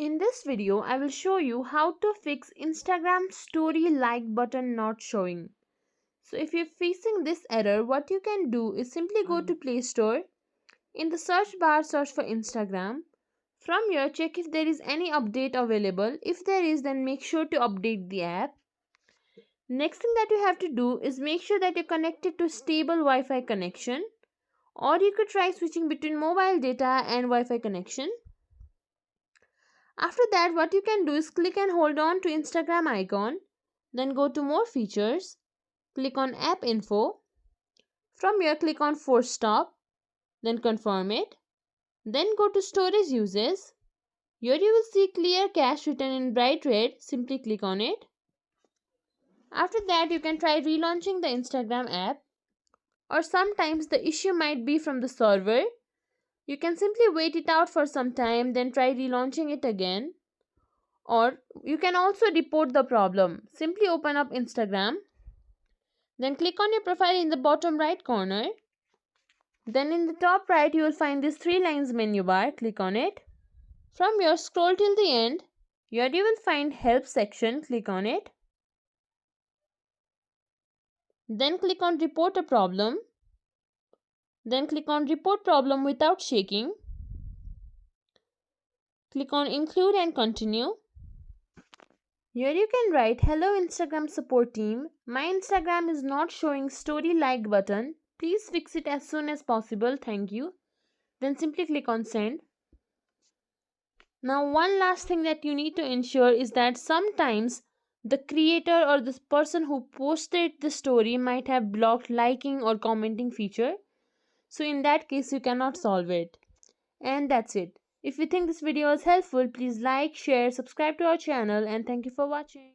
In this video, I will show you how to fix Instagram story like button not showing. So if you're facing this error, what you can do is simply go to Play Store. In the search bar, search for Instagram. From here, check if there is any update available. If there is, then make sure to update the app. Next thing that you have to do is make sure that you're connected to stable Wi-Fi connection. Or you could try switching between mobile data and Wi-Fi connection. After that, what you can do is click and hold on to Instagram icon, then go to more features, click on app info. From here, click on force stop, then confirm it. Then go to storage uses. Here you will see clear cache written in bright red. Simply click on it. After that, you can try relaunching the Instagram app, or sometimes the issue might be from the server. You can simply wait it out for some time, then try relaunching it again. Or you can also report the problem. Simply open up Instagram. Then click on your profile in the bottom right corner. Then in the top right you will find this 3 lines menu bar. Click on it. From here scroll till the end. Here you will find help section. Click on it. Then click on report a problem. Then click on report problem without shaking. Click on include and continue. Here you can write, hello Instagram support team, my Instagram is not showing story like button. Please fix it as soon as possible. Thank you. Then simply click on send. Now one last thing that you need to ensure is that sometimes the creator or the person who posted the story might have blocked liking or commenting feature. So in that case you cannot solve it. And that's it. If you think this video is helpful, please like, share, subscribe to our channel, and thank you for watching.